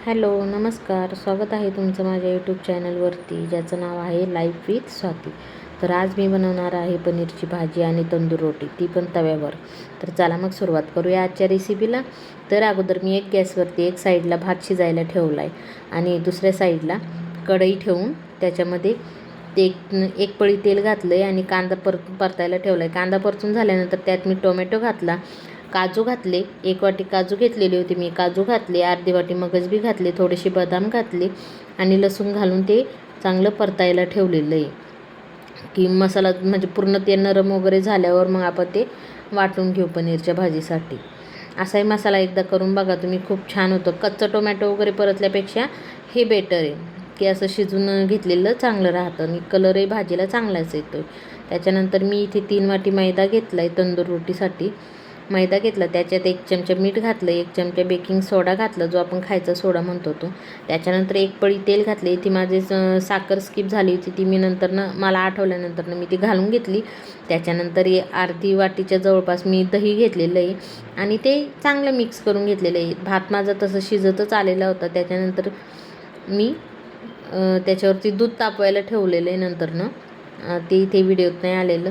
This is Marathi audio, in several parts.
हॅलो नमस्कार, स्वागत आहे तुमचं माझ्या यूट्यूब चॅनलवरती, ज्याचं नाव आहे लाईफ विथ स्वाती. तर आज मी बनवणार आहे पनीरची भाजी आणि तंदूर रोटी, ती पण तव्यावर. तर चला मग सुरुवात करूया आजच्या रेसिपीला. तर अगोदर मी एक गॅसवरती एक साईडला भात शिजायला ठेवला आहे आणि दुसऱ्या साईडला कढई ठेवून त्याच्यामध्ये ते एक पळी तेल घातलं आहे आणि कांदा परतायला ठेवला आहे. कांदा परतून झाल्यानंतर त्यात मी टोमॅटो घातला, काजू घातले, एक वाटी काजू घेतलेले होते मी, काजू घातले, अर्धी वाटी मगज बी घातले, थोडेसे बदाम घातले आणि लसूण घालून ते चांगलं परतायला ठेवलेलं आहे की मसाला म्हणजे पूर्ण ते नरम वगैरे झाल्यावर मग आपण ते वाटून घेऊ पनीरच्या भाजीसाठी. असाही मसाला एकदा करून बघा तुम्ही, खूप छान होतं. कच्चं टोमॅटो वगैरे परतल्यापेक्षा हे बेटर आहे की असं शिजून घेतलेलं चांगलं राहतं आणि कलरही भाजीला चांगलाच येतो. त्याच्यानंतर मी इथे 3 वाटी मैदा घेतला आहे तंदूर रोटीसाठी. मैदा घेतला, त्याच्यात 1 चमचा मीठ घातलं, 1 चमचा बेकिंग सोडा घातला, जो आपण खायचा सोडा म्हणतो तो. त्याच्यानंतर 1 पळी तेल घातले. ती माझी साखर स्किप झाली होती, ती मी नंतरनं मला आठवल्यानंतरनं मी ती घालून घेतली. त्याच्यानंतर अर्धी वाटीच्या जवळपास मी दही घेतलेलं आहे आणि ते चांगलं मिक्स करून घेतलेलं आहे. भात माझा तसं शिजतच आलेला होता. त्याच्यानंतर मी त्याच्यावरती दूध तापवायला ठेवलेलं आहे नंतरनं, ते इथे व्हिडिओत नाही आलेलं.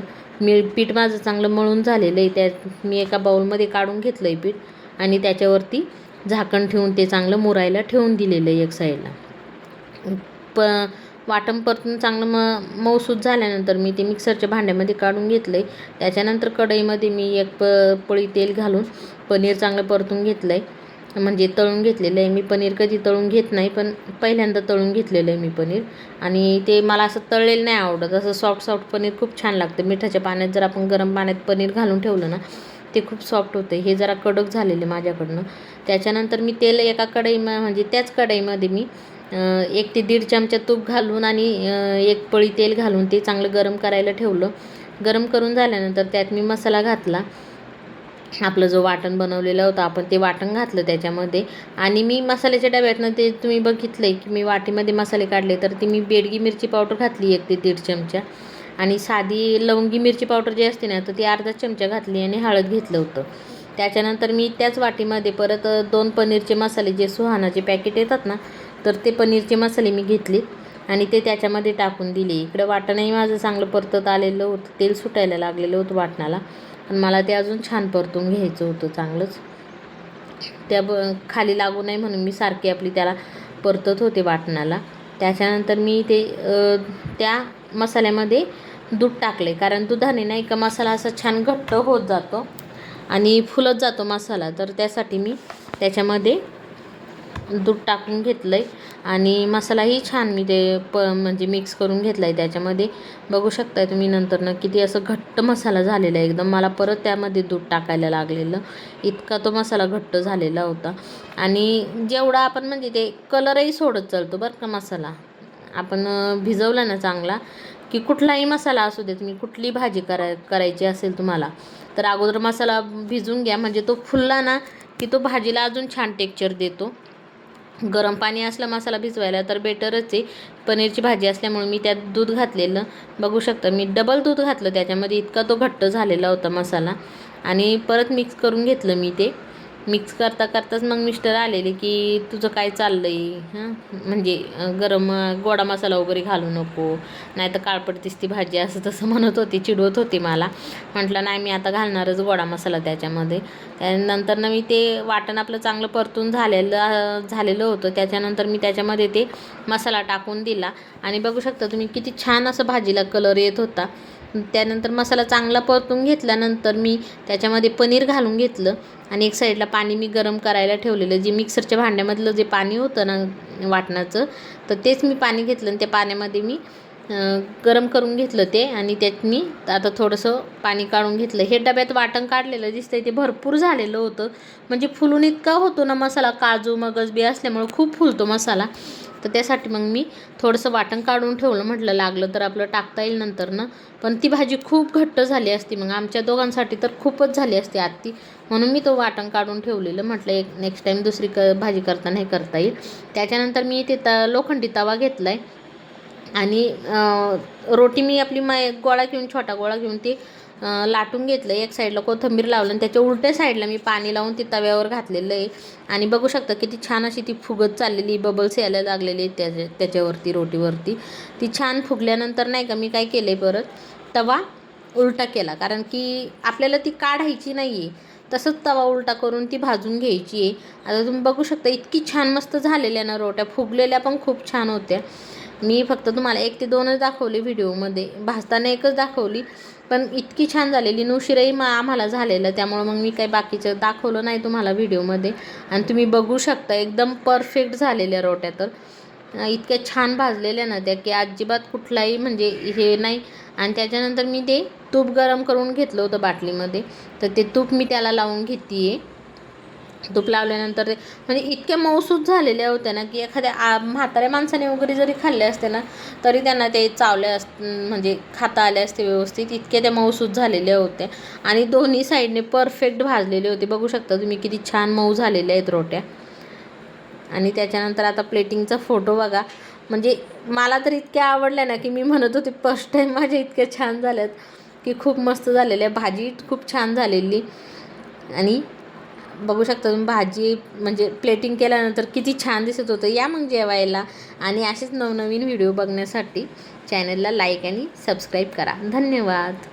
पीठ माझं चांगलं मळून झालेलं आहे. त्यात मी एका बाउलमध्ये काढून घेतलं आहे पीठ आणि त्याच्यावरती झाकण ठेवून ते चांगलं मुरायला ठेवून दिलेलं आहे एक साईडला. वाटण परतून चांगलं मऊसूत झाल्यानंतर मी ते मिक्सरच्या भांड्यामध्ये काढून घेतलं आहे. त्याच्यानंतर कढईमध्ये मी एक पळी तेल घालून पनीर चांगलं परतून घेतलं आहे, म्हणजे तळून घेतलेलं आहे. मी पनीर कधी तळून घेत नाही, पण पहिल्यांदा तळून घेतलेलं आहे मी पनीर. आणि ते मला असं तळलेलं नाही आवडत, असं सॉफ्ट पनीर खूप छान लागतं. मिठाच्या पाण्यात जर आपण गरम पाण्यात पनीर घालून ठेवलं ना, ते खूप सॉफ्ट होतं. हे जरा कडक झालेले माझ्याकडनं. त्याच्यानंतर मी तेल एका म्हणजे त्याच कढईमध्ये मी 1 ते 1.5 चमचा तूप घालून आणि 1 पळी तेल घालून ते चांगलं गरम करायला ठेवलं. गरम करून झाल्यानंतर त्यात मी मसाला घातला. आपलं जो वाटण बनवलेलं होतं आपण ते वाटण घातलं त्याच्यामध्ये. आणि मी मसाल्याच्या डब्यातनं ते तुम्ही बघितलं आहे की मी वाटीमध्ये मसाले काढले. तर ती मी बेडगी मिरची पावडर घातली 1 ते 1.5 चमचा आणि साधी लवंगी मिरची पावडर जी असते ना, तर ती अर्धा चमचा घातली आणि हळद घेतलं होतं. त्याच्यानंतर मी त्याच वाटीमध्ये परत 2 पनीरचे मसाले, जे सुहानाचे पॅकेट येतात ना, तर ते पनीरचे मसाले मी घेतले आणि ते त्याच्यामध्ये टाकून दिले. इकडं वाटणही माझं चांगलं परतत आलेलं होतं, तेल सुटायला लागलेलं होतं वाटणाला, पण मला ते अजून छान परतून घ्यायचं होतं चांगलंच. खाली लागू नये म्हणून मी सारखी आपली त्याला परतत होते वाटणाला. त्याच्यानंतर मी ते त्या मसाल्यामध्ये दूध टाकले, कारण दुधाने नाही का मसाला असा छान घट्ट होत जातो आणि फुलत जातो मसाला. तर त्यासाठी मी त्याच्यामध्ये दूध टाकून घेतलं आहे आणि मसालाही छान मी ते म्हणजे मिक्स करून घेतला आहे त्याच्यामध्ये. बघू शकताय तुम्ही नंतरनं किती असं घट्ट मसाला झालेला आहे एकदम. मला परत त्यामध्ये दूध टाकायला लागलेलं, इतका तो मसाला घट्ट झालेला होता. आणि जेवढा आपण म्हणजे ते कलरही सोडत चालतो बरं का मसाला. आपण भिजवला ना चांगला की कुठलाही मसाला असू दे, तुम्ही कुठली भाजी करायची असेल तुम्हाला, तर अगोदर मसाला भिजून घ्या, म्हणजे तो फुलला ना की तो भाजीला अजून छान टेक्स्चर देतो. गरम पाणी असला मसाला भिजवायला तर बेटरच आहे. पनीरची भाजी असल्यामुळे मी त्यात दूध घातलेलं बघू शकता. मी डबल दूध घातलं त्याच्यामध्ये, इतका तो घट्ट झालेला होता मसाला. आणि परत मिक्स करून घेतलं मी ते. मिक्स करताच मग मिस्टर आलेले की तुझं काय चाललं आहे, म्हणजे गोडा मसाला वगैरे घालू नको, नाही तर काळपट दिसती भाजी, असं तसं म्हणत होती, चिडवत होती मला. म्हटलं नाही, मी आता घालणारच गोडा मसाला त्याच्यामध्ये. त्यानंतर मी ते वाटण आपलं चांगलं परतून झालेलं होतं. त्याच्यानंतर मी त्याच्यामध्ये ते मसाला टाकून दिला आणि बघू शकता तुम्ही किती छान असं भाजीला कलर येत होता. त्यानंतर मसाला चांगला परतून घेतल्यानंतर मी त्याच्यामध्ये पनीर घालून घेतलं आणि एक साईडला पाणी मी गरम करायला ठेवलेलं, जे मिक्सरच्या भांड्यामधलं जे पाणी होतं ना वाटणाचं, तर तेच मी पाणी घेतलं आणि त्या पाण्यामध्ये मी गरम करून घेतलं ते. आणि त्यात मी आता थोडंसं पाणी काढून घेतलं. हे डब्यात वाटण काढलेलं दिसतंय ते भरपूर झालेलं होतं, म्हणजे फुलून इतका होतो ना मसाला. काजू मगज बी असल्यामुळे खूप फुलतो मसाला. तर त्यासाठी मग मी थोडंसं वाटण काढून ठेवलं, म्हटलं लागलं तर आपलं टाकता येईल नंतरनं. पण ती भाजी खूप घट्ट झाली असती, मग आमच्या दोघांसाठी तर खूपच झाली असती आत्ती, म्हणून मी तो वाटण काढून ठेवलेलं. म्हटलं एक नेक्स्ट टाईम दुसरी भाजी करताना हे करता येईल. त्याच्यानंतर मी इथे लोखंडी तवा घेतला आहे आणि रोटी मी आपली गोळा घेऊन, छोटा गोळा घेऊन ते लाटून घेतलं, एक साईडला कोथिंबीर लावलं आणि त्याच्या उलट्या साईडला मी पाणी लावून ती तव्यावर घातलेलं आहे. आणि बघू शकता किती छान अशी ती फुगत चाललेली, बबल्स यायला लागलेले त्याच्यावरती रोटीवरती. ती छान फुगल्यानंतर नाही का मी काय केलं आहे, परत तवा उलटा केला, कारण की आपल्याला ती काढायची नाही आहे, तसंच तवा उलटा करून ती भाजून घ्यायची आहे. आता तुम्ही बघू शकता इतकी छान मस्त झालेल्या ना रोट्या, फुगलेल्या पण खूप छान होत्या. मी फक्त तुम्हाला 1 ते 2च दाखवले व्हिडिओमध्ये, भाजताना एकच दाखवली, पण इतकी छान झालेली. उशिराही आम्हाला झालेलं, त्यामुळं मग मी काही बाकीचं दाखवलं नाही तुम्हाला व्हिडिओमध्ये. आणि तुम्ही बघू शकता एकदम परफेक्ट झालेल्या रोट्या, तर इतक्या छान भाजलेल्या ना त्या की अजिबात कुठलाही म्हणजे हे नाही. आणि त्याच्यानंतर मी ते तूप गरम करून घेतलं होतं बाटलीमध्ये, तर ते तूप मी त्याला लावून घेते आहे. तूप लावल्यानंतर ते म्हणजे इतक्या मऊसूत झालेल्या होत्या ना की एखाद्या म्हाताऱ्या माणसाने वगैरे जरी खाल्ले असते ना तरी त्यांना ते चावले म्हणजे खाता आले असते व्यवस्थित, इतक्या त्या मऊसूत झालेल्या होत्या. आणि दोन्ही साईडने परफेक्ट भाजलेले होते. बघू शकता तुम्ही किती छान मऊ झालेल्या आहेत रोट्या. आणि त्याच्यानंतर आता प्लेटिंगचा फोटो बघा, म्हणजे मला तर इतक्या आवडल्या ना की मी म्हणत होते फर्स्ट टाईम माझ्या इतक्या छान झाल्यात की खूप मस्त झालेल्या. भाजी खूप छान झालेली. आणि बघू शकता तुम्ही भाजी म्हणजे प्लेटिंग केल्यानंतर किती छान दिसत होतं. या मग जेवायला. आणि असेच नवनवीन व्हिडिओ बघण्यासाठी चॅनलला लाईक आणि सबस्क्राईब करा. धन्यवाद.